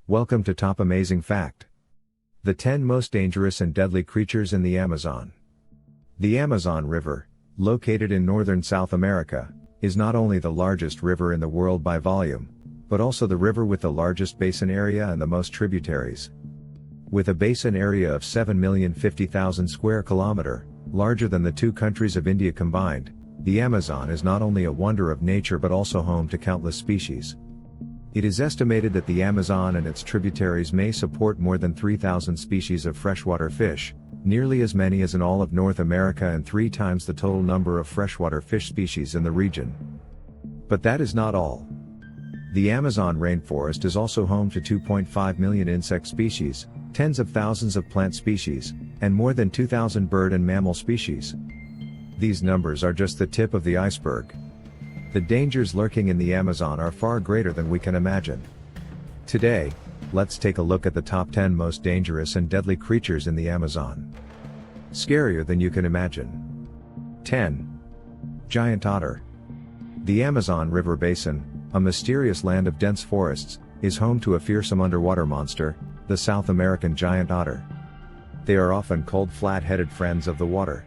Welcome to Top Amazing Fact. The 10 most dangerous and deadly creatures in the Amazon. The Amazon River, located in northern South America, is not only the largest river in the world by volume, but also the river with the largest basin area and the most tributaries. With a basin area of 7,050,000 square kilometer, larger than the two countries of India combined, the Amazon is not only a wonder of nature but also home to countless species. It is estimated that the Amazon and its tributaries may support more than 3,000 species of freshwater fish, nearly as many as in all of North America and 3 times the total number of freshwater fish species in the region. But that is not all. The Amazon rainforest is also home to 2.5 million insect species, tens of thousands of plant species, and more than 2,000 bird and mammal species. These numbers are just the tip of the iceberg. The dangers lurking in the Amazon are far greater than we can imagine. Today, let's take a look at the top 10 most dangerous and deadly creatures in the Amazon. Scarier than you can imagine. 10. Giant otter. The Amazon River Basin, a mysterious land of dense forests, is home to a fearsome underwater monster, the South American giant otter. They are often called flat-headed friends of the water.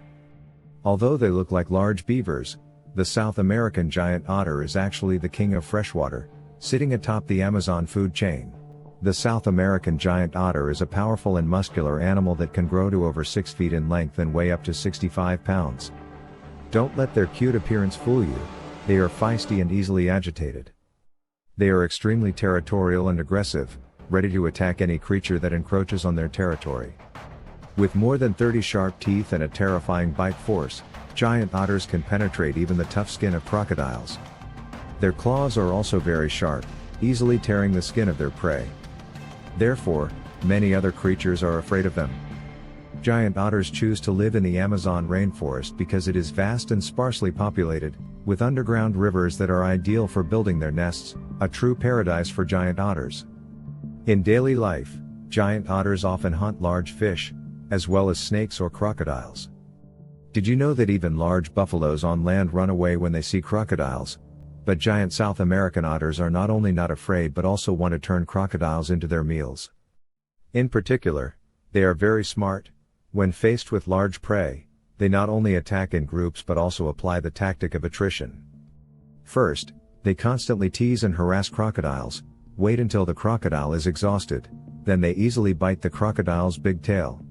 Although they look like large beavers, the South American giant otter is actually the king of freshwater, sitting atop the Amazon food chain. The South American giant otter is a powerful and muscular animal that can grow to over 6 feet in length and weigh up to 65 pounds. Don't let their cute appearance fool you. They are feisty and easily agitated. They are extremely territorial and aggressive, ready to attack any creature that encroaches on their territory. With more than 30 sharp teeth and a terrifying bite force, giant otters can penetrate even the tough skin of crocodiles. Their claws are also very sharp, easily tearing the skin of their prey. Therefore, many other creatures are afraid of them. Giant otters choose to live in the Amazon rainforest because it is vast and sparsely populated, with underground rivers that are ideal for building their nests, a true paradise for giant otters. In daily life, giant otters often hunt large fish, as well as snakes or crocodiles. Did you know that even large buffaloes on land run away when they see crocodiles? But giant South American otters are not only not afraid but also want to turn crocodiles into their meals. In particular, they are very smart. When faced with large prey, they not only attack in groups but also apply the tactic of attrition. First, they constantly tease and harass crocodiles, wait until the crocodile is exhausted, then they easily bite the crocodile's big tail.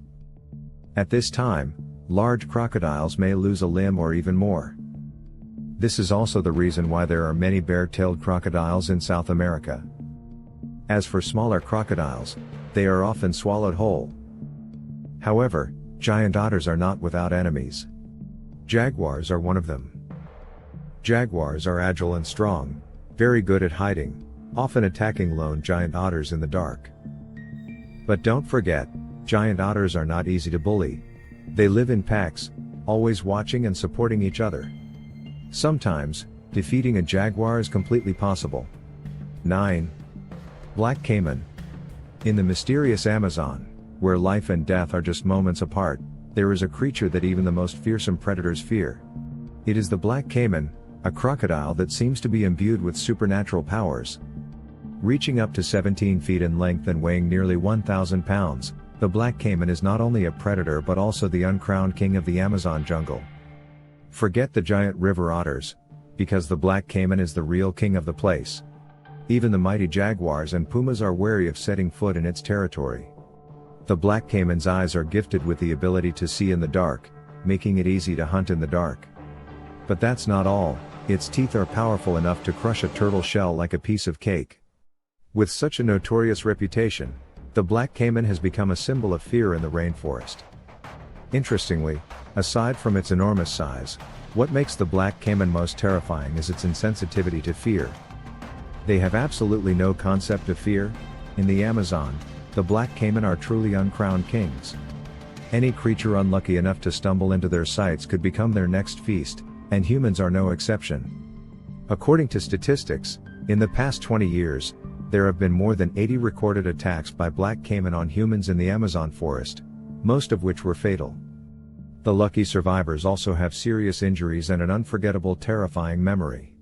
At this time, large crocodiles may lose a limb or even more. This is also the reason why there are many bare-tailed crocodiles in South America. As for smaller crocodiles, they are often swallowed whole. However, giant otters are not without enemies. Jaguars are one of them. Jaguars are agile and strong, very good at hiding, often attacking lone giant otters in the dark. But don't forget, giant otters are not easy to bully. They live in packs, always watching and supporting each other. Sometimes, defeating a jaguar is completely possible. 9. Black caiman. In the mysterious Amazon, where life and death are just moments apart, there is a creature that even the most fearsome predators fear. It is the black caiman, a crocodile that seems to be imbued with supernatural powers. Reaching up to 17 feet in length and weighing nearly 1,000 pounds, the black caiman is not only a predator but also the uncrowned king of the Amazon jungle. Forget the giant river otters, because the black caiman is the real king of the place. Even the mighty jaguars and pumas are wary of setting foot in its territory. The black caiman's eyes are gifted with the ability to see in the dark, making it easy to hunt in the dark. But that's not all, its teeth are powerful enough to crush a turtle shell like a piece of cake. With such a notorious reputation, the black caiman has become a symbol of fear in the rainforest. Interestingly, aside from its enormous size, what makes the black caiman most terrifying is its insensitivity to fear. They have absolutely no concept of fear. In the Amazon, the black caiman are truly uncrowned kings. Any creature unlucky enough to stumble into their sights could become their next feast, and humans are no exception. According to statistics, in the past 20 years, there have been more than 80 recorded attacks by black caiman on humans in the Amazon forest, most of which were fatal. The lucky survivors also have serious injuries and an unforgettable, terrifying memory.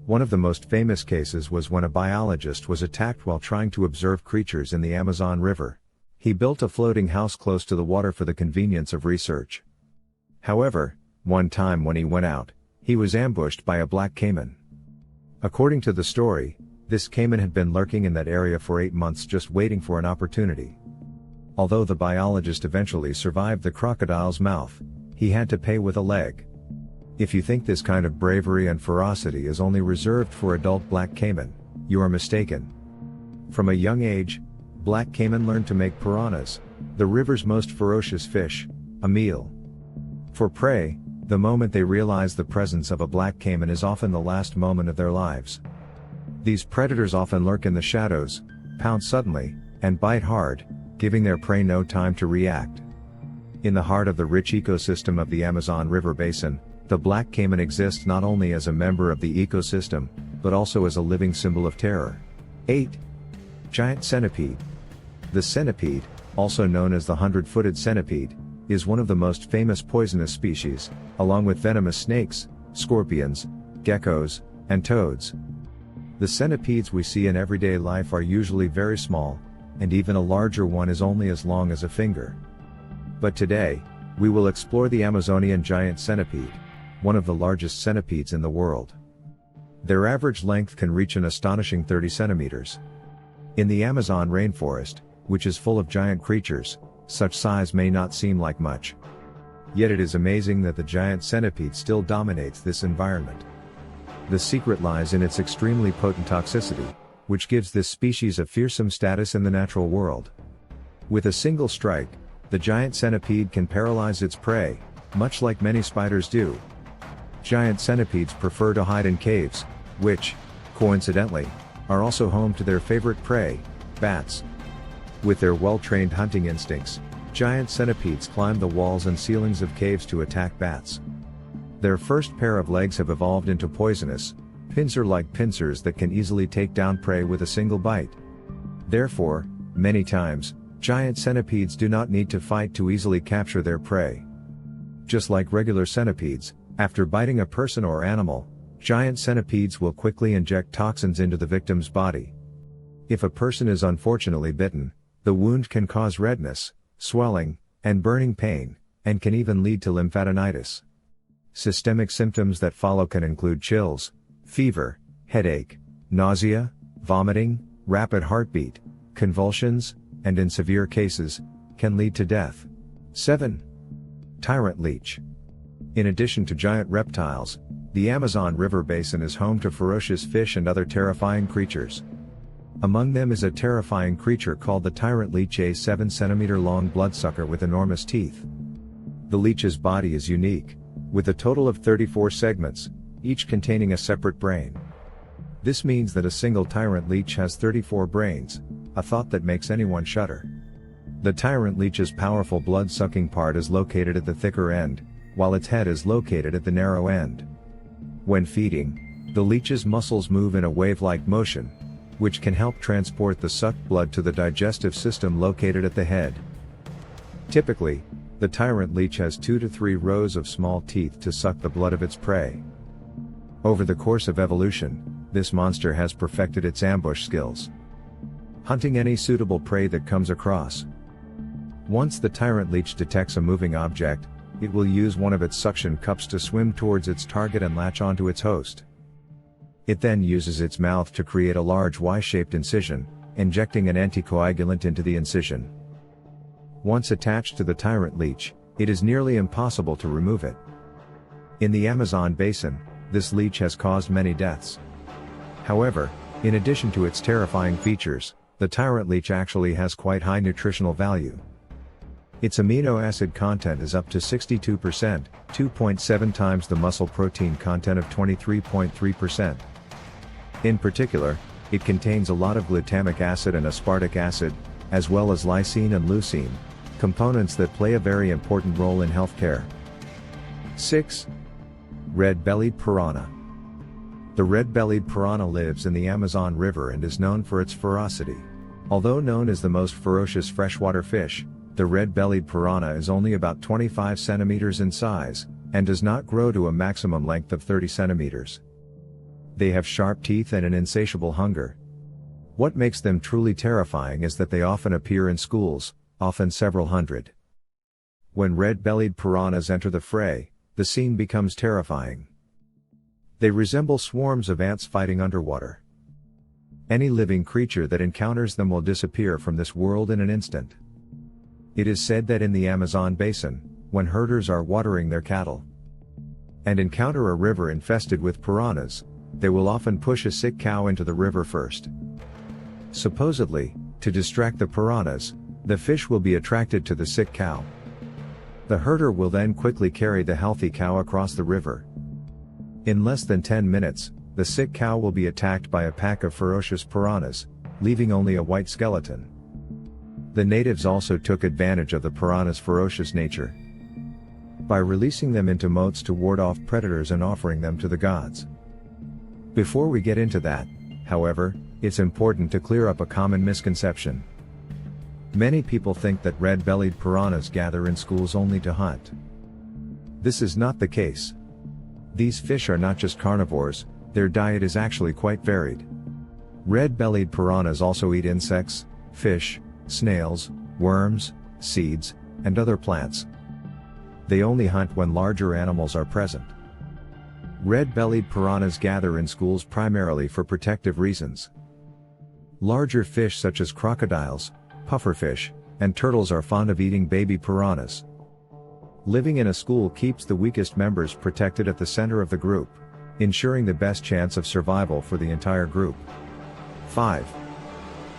One of the most famous cases was when a biologist was attacked while trying to observe creatures in the Amazon River. He built a floating house close to the water for the convenience of research. However, one time when he went out, he was ambushed by a black caiman. According to the story, this caiman had been lurking in that area for 8 months just waiting for an opportunity. Although the biologist eventually survived the crocodile's mouth, he had to pay with a leg. If you think this kind of bravery and ferocity is only reserved for adult black caiman, you are mistaken. From a young age, black caiman learned to make piranhas, the river's most ferocious fish, a meal. For prey, the moment they realize the presence of a black caiman is often the last moment of their lives. These predators often lurk in the shadows, pounce suddenly, and bite hard, giving their prey no time to react. In the heart of the rich ecosystem of the Amazon River basin, the black caiman exists not only as a member of the ecosystem, but also as a living symbol of terror. 8. Giant centipede. The centipede, also known as the 100-footed centipede, is one of the most famous poisonous species, along with venomous snakes, scorpions, geckos, and toads. The centipedes we see in everyday life are usually very small, and even a larger one is only as long as a finger. But today, we will explore the Amazonian giant centipede, one of the largest centipedes in the world. Their average length can reach an astonishing 30 centimeters. In the Amazon rainforest, which is full of giant creatures, such size may not seem like much. Yet it is amazing that the giant centipede still dominates this environment. The secret lies in its extremely potent toxicity, which gives this species a fearsome status in the natural world. With a single strike, the giant centipede can paralyze its prey, much like many spiders do. Giant centipedes prefer to hide in caves, which, coincidentally, are also home to their favorite prey, bats. With their well-trained hunting instincts, giant centipedes climb the walls and ceilings of caves to attack bats. Their first pair of legs have evolved into poisonous, pincer-like pincers that can easily take down prey with a single bite. Therefore, many times, giant centipedes do not need to fight to easily capture their prey. Just like regular centipedes, after biting a person or animal, giant centipedes will quickly inject toxins into the victim's body. If a person is unfortunately bitten, the wound can cause redness, swelling, and burning pain, and can even lead to lymphadenitis. Systemic symptoms that follow can include chills, fever, headache, nausea, vomiting, rapid heartbeat, convulsions, and in severe cases, can lead to death. 7. Tyrant leech. In addition to giant reptiles, the Amazon River basin is home to ferocious fish and other terrifying creatures. Among them is a terrifying creature called the tyrant leech, a 7-centimeter-long bloodsucker with enormous teeth. The leech's body is unique, with a total of 34 segments, each containing a separate brain. This means that a single tyrant leech has 34 brains, a thought that makes anyone shudder. The tyrant leech's powerful blood-sucking part is located at the thicker end, while its head is located at the narrow end. When feeding, the leech's muscles move in a wave-like motion, which can help transport the sucked blood to the digestive system located at the head. Typically, the tyrant leech has 2 to 3 rows of small teeth to suck the blood of its prey. Over the course of evolution, this monster has perfected its ambush skills, hunting any suitable prey that comes across. Once the tyrant leech detects a moving object, it will use one of its suction cups to swim towards its target and latch onto its host. It then uses its mouth to create a large Y-shaped incision, injecting an anticoagulant into the incision. Once attached to the tyrant leech, it is nearly impossible to remove it. In the Amazon basin, this leech has caused many deaths. However, in addition to its terrifying features, the tyrant leech actually has quite high nutritional value. Its amino acid content is up to 62%, 2.7 times the muscle protein content of 23.3%. In particular, it contains a lot of glutamic acid and aspartic acid, as well as lysine and leucine, components that play a very important role in healthcare. 6. Red-bellied piranha. The red-bellied piranha lives in the Amazon River and is known for its ferocity. Although known as the most ferocious freshwater fish, the red-bellied piranha is only about 25 centimeters in size, and does not grow to a maximum length of 30 centimeters. They have sharp teeth and an insatiable hunger. What makes them truly terrifying is that they often appear in schools, often several hundred. When red-bellied piranhas enter the fray, the scene becomes terrifying. They resemble swarms of ants fighting underwater. Any living creature that encounters them will disappear from this world in an instant. It is said that in the Amazon basin, when herders are watering their cattle and encounter a river infested with piranhas, they will often push a sick cow into the river first. Supposedly, to distract the piranhas, the fish will be attracted to the sick cow. The herder will then quickly carry the healthy cow across the river. In less than 10 minutes, the sick cow will be attacked by a pack of ferocious piranhas, leaving only a white skeleton. The natives also took advantage of the piranha's ferocious nature by releasing them into moats to ward off predators and offering them to the gods. Before we get into that, however, it's important to clear up a common misconception. Many people think that red-bellied piranhas gather in schools only to hunt. This is not the case. These fish are not just carnivores, their diet is actually quite varied. Red-bellied piranhas also eat insects, fish, snails, worms, seeds, and other plants. They only hunt when larger animals are present. Red-bellied piranhas gather in schools primarily for protective reasons. Larger fish such as crocodiles, pufferfish, and turtles are fond of eating baby piranhas. Living in a school keeps the weakest members protected at the center of the group, ensuring the best chance of survival for the entire group. 5.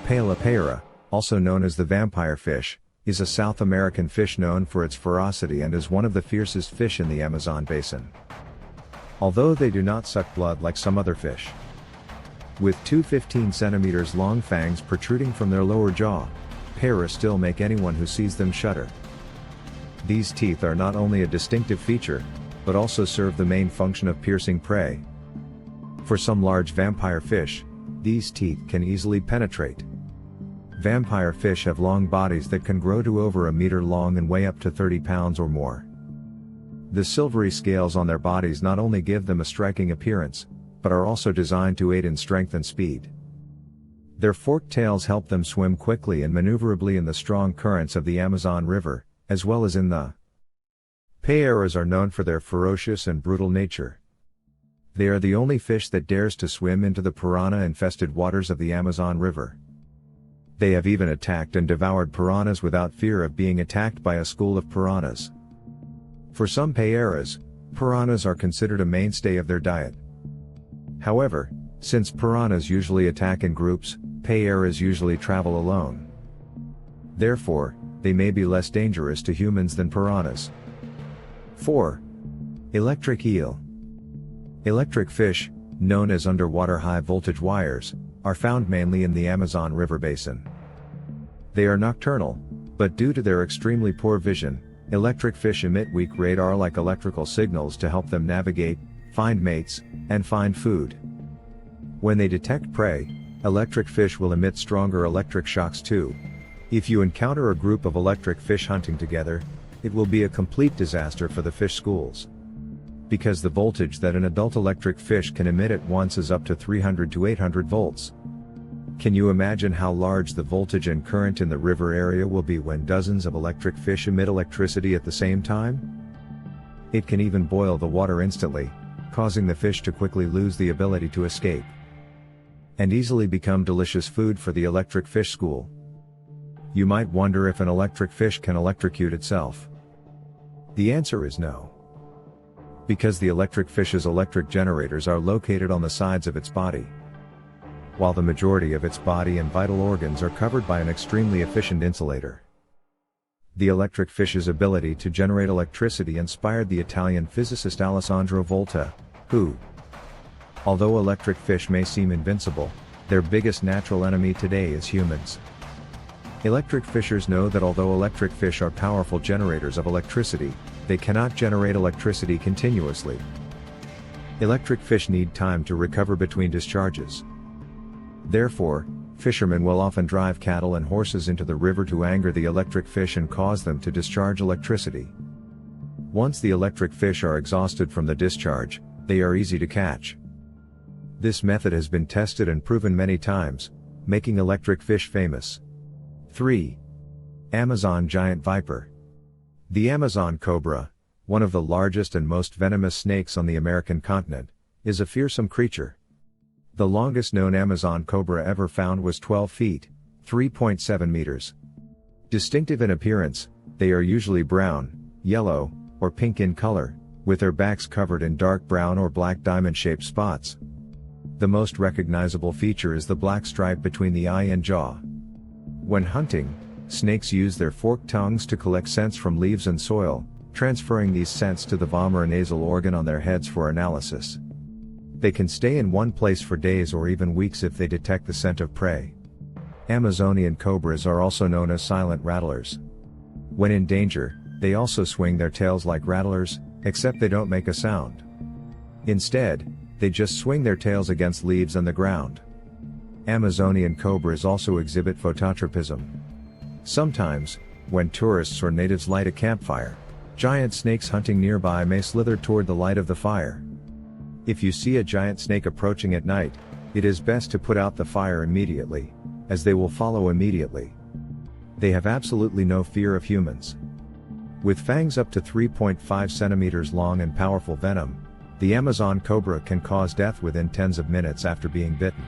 Paella, also known as the vampire fish, is a South American fish known for its ferocity and is one of the fiercest fish in the Amazon basin. Although they do not suck blood like some other fish. With two 15 centimeters long fangs protruding from their lower jaw, paella still make anyone who sees them shudder. These teeth are not only a distinctive feature, but also serve the main function of piercing prey. For some large vampire fish, these teeth can easily penetrate. Vampire fish have long bodies that can grow to over a meter long and weigh up to 30 pounds or more. The silvery scales on their bodies not only give them a striking appearance, but are also designed to aid in strength and speed. Their forked tails help them swim quickly and maneuverably in the strong currents of the Amazon River, as well as in the paellas are known for their ferocious and brutal nature. They are the only fish that dares to swim into the piranha-infested waters of the Amazon River. They have even attacked and devoured piranhas without fear of being attacked by a school of piranhas. For some paellas, piranhas are considered a mainstay of their diet. However, since piranhas usually attack in groups, paellas usually travel alone. Therefore, they may be less dangerous to humans than piranhas. 4. Electric eel. Electric fish, known as underwater high-voltage wires, are found mainly in the Amazon River basin. They are nocturnal, but due to their extremely poor vision, electric fish emit weak radar-like electrical signals to help them navigate, find mates, and find food. When they detect prey, electric fish will emit stronger electric shocks too. If you encounter a group of electric fish hunting together, it will be a complete disaster for the fish schools. Because the voltage that an adult electric fish can emit at once is up to 300 to 800 volts. Can you imagine how large the voltage and current in the river area will be when dozens of electric fish emit electricity at the same time? It can even boil the water instantly, causing the fish to quickly lose the ability to escape and easily become delicious food for the electric fish school. You might wonder if an electric fish can electrocute itself. The answer is no. Because the electric fish's electric generators are located on the sides of its body, while the majority of its body and vital organs are covered by an extremely efficient insulator. The electric fish's ability to generate electricity inspired the Italian physicist Alessandro Volta, who, although electric fish may seem invincible, their biggest natural enemy today is humans. Electric fishers know that although electric fish are powerful generators of electricity, they cannot generate electricity continuously. Electric fish need time to recover between discharges. Therefore, fishermen will often drive cattle and horses into the river to anger the electric fish and cause them to discharge electricity. Once the electric fish are exhausted from the discharge, they are easy to catch. This method has been tested and proven many times, making electric fish famous. 3. Amazon giant viper. The Amazon cobra, one of the largest and most venomous snakes on the American continent, is a fearsome creature. The longest known Amazon cobra ever found was 12 feet, 3.7 meters. Distinctive in appearance, they are usually brown, yellow, or pink in color, with their backs covered in dark brown or black diamond-shaped spots. The most recognizable feature is the black stripe between the eye and jaw. When hunting, snakes use their forked tongues to collect scents from leaves and soil, transferring these scents to the vomeronasal organ on their heads for analysis. They can stay in one place for days or even weeks if they detect the scent of prey. Amazonian cobras are also known as silent rattlers. When in danger, they also swing their tails like rattlers, except they don't make a sound. Instead, they just swing their tails against leaves and the ground. Amazonian cobras also exhibit phototropism. Sometimes, when tourists or natives light a campfire, giant snakes hunting nearby may slither toward the light of the fire. If you see a giant snake approaching at night, it is best to put out the fire immediately, as they will follow immediately. They have absolutely no fear of humans. With fangs up to 3.5 centimeters long and powerful venom, the Amazon cobra can cause death within tens of minutes after being bitten.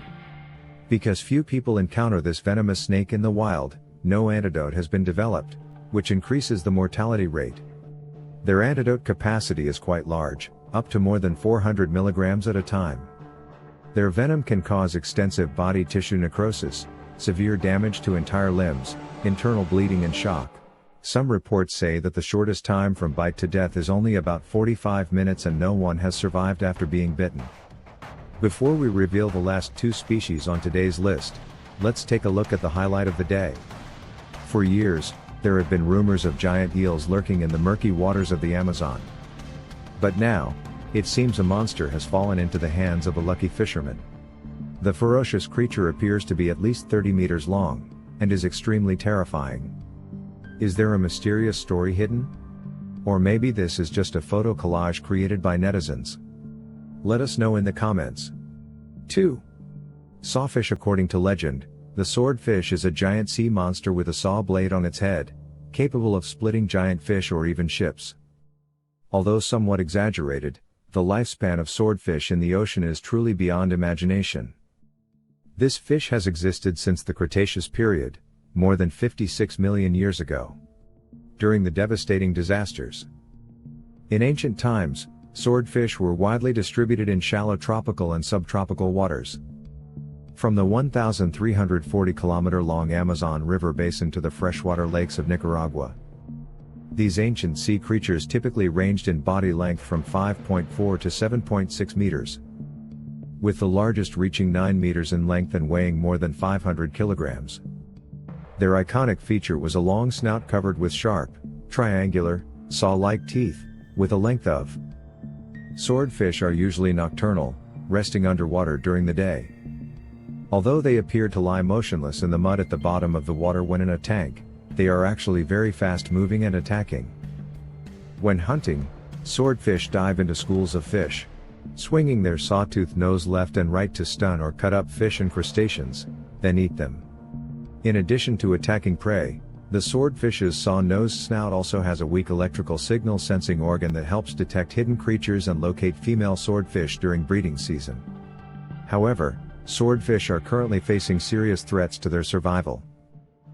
Because few people encounter this venomous snake in the wild, no antidote has been developed, which increases the mortality rate. Their antidote capacity is quite large, up to more than 400 milligrams at a time. Their venom can cause extensive body tissue necrosis, severe damage to entire limbs, internal bleeding and shock. Some reports say that the shortest time from bite to death is only about 45 minutes and no one has survived after being bitten. Before we reveal the last two species on today's list, let's take a look at the highlight of the day. For years, there have been rumors of giant eels lurking in the murky waters of the Amazon. But now, it seems a monster has fallen into the hands of a lucky fisherman. The ferocious creature appears to be at least 30 meters long, and is extremely terrifying. Is there a mysterious story hidden? Or maybe this is just a photo collage created by netizens? Let us know in the comments. 2. Sawfish. According to legend, the swordfish is a giant sea monster with a saw blade on its head, capable of splitting giant fish or even ships. Although somewhat exaggerated, the lifespan of swordfish in the ocean is truly beyond imagination. This fish has existed since the Cretaceous period, more than 56 million years ago, during the devastating disasters. In ancient times, swordfish were widely distributed in shallow tropical and subtropical waters. From the 1,340-kilometer-long Amazon River basin to the freshwater lakes of Nicaragua. These ancient sea creatures typically ranged in body length from 5.4 to 7.6 meters, with the largest reaching 9 meters in length and weighing more than 500 kilograms. Their iconic feature was a long snout covered with sharp, triangular, saw-like teeth, with a length of. Swordfish are usually nocturnal, resting underwater during the day. Although they appear to lie motionless in the mud at the bottom of the water when in a tank, they are actually very fast-moving and attacking. When hunting, swordfish dive into schools of fish, swinging their sawtoothed nose left and right to stun or cut up fish and crustaceans, then eat them. In addition to attacking prey, the swordfish's saw-nosed snout also has a weak electrical signal sensing organ that helps detect hidden creatures and locate female swordfish during breeding season. However, swordfish are currently facing serious threats to their survival.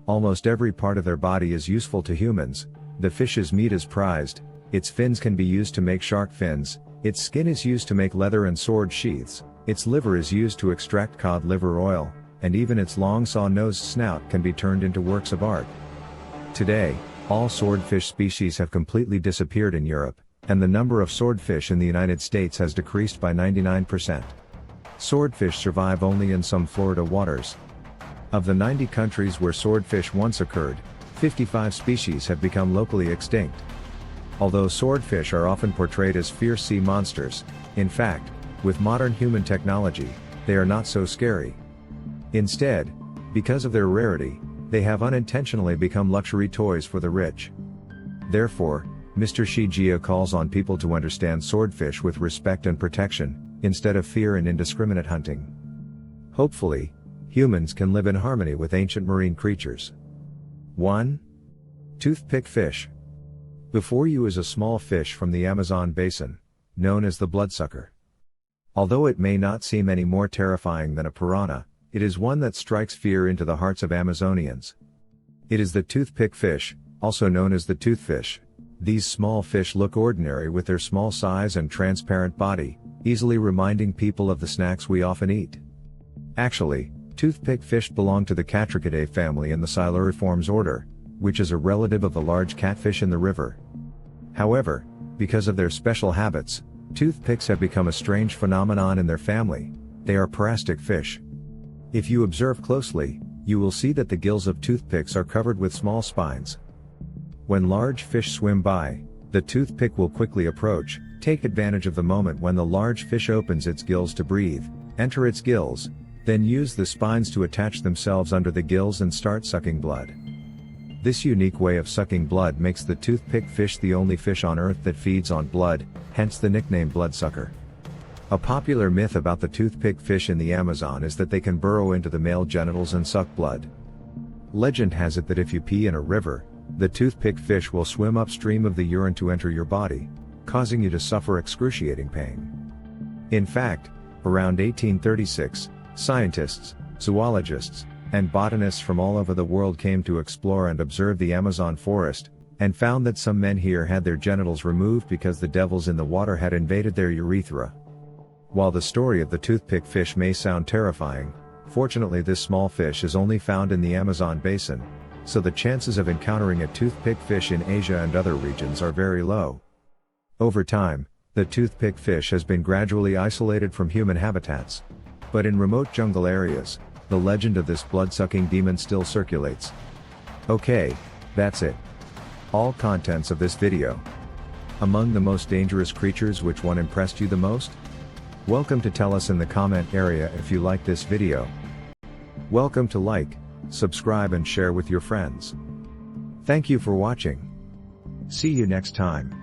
Almost every part of their body is useful to humans. The fish's meat is prized, its fins can be used to make shark fins, its skin is used to make leather and sword sheaths, its liver is used to extract cod liver oil, and even its long saw-nosed snout can be turned into works of art. Today, all swordfish species have completely disappeared in Europe, and the number of swordfish in the United States has decreased by 99%. Swordfish survive only in some Florida waters. Of the 90 countries where swordfish once occurred, 55 species have become locally extinct. Although swordfish are often portrayed as fierce sea monsters, in fact, with modern human technology, they are not so scary. Instead, because of their rarity, they have unintentionally become luxury toys for the rich. Therefore, Mr. Shijia calls on people to understand swordfish with respect and protection, instead of fear and indiscriminate hunting. Hopefully, humans can live in harmony with ancient marine creatures. 1. Toothpick fish. Before you is a small fish from the Amazon basin, known as the bloodsucker. Although it may not seem any more terrifying than a piranha, it is one that strikes fear into the hearts of Amazonians. It is the toothpick fish, also known as the toothfish. These small fish look ordinary with their small size and transparent body, easily reminding people of the snacks we often eat. Actually, toothpick fish belong to the Catricidae family in the Siluriformes order, which is a relative of the large catfish in the river. However, because of their special habits, toothpicks have become a strange phenomenon in their family. They are parasitic fish. If you observe closely, you will see that the gills of toothpicks are covered with small spines. When large fish swim by, the toothpick will quickly approach, take advantage of the moment when the large fish opens its gills to breathe, enter its gills, then use the spines to attach themselves under the gills and start sucking blood. This unique way of sucking blood makes the toothpick fish the only fish on Earth that feeds on blood, hence the nickname bloodsucker. A popular myth about the toothpick fish in the Amazon is that they can burrow into the male genitals and suck blood. Legend has it that if you pee in a river, the toothpick fish will swim upstream of the urine to enter your body, causing you to suffer excruciating pain. In fact, around 1836, scientists, zoologists, and botanists from all over the world came to explore and observe the Amazon forest, and found that some men here had their genitals removed because the devils in the water had invaded their urethra. While the story of the toothpick fish may sound terrifying, fortunately this small fish is only found in the Amazon basin, so the chances of encountering a toothpick fish in Asia and other regions are very low. Over time, the toothpick fish has been gradually isolated from human habitats. But in remote jungle areas, the legend of this blood-sucking demon still circulates. Okay, that's it. All contents of this video. Among the most dangerous creatures, which one impressed you the most? Welcome to tell us in the comment area if you like this video. Welcome to like, subscribe and share with your friends. Thank you for watching. See you next time.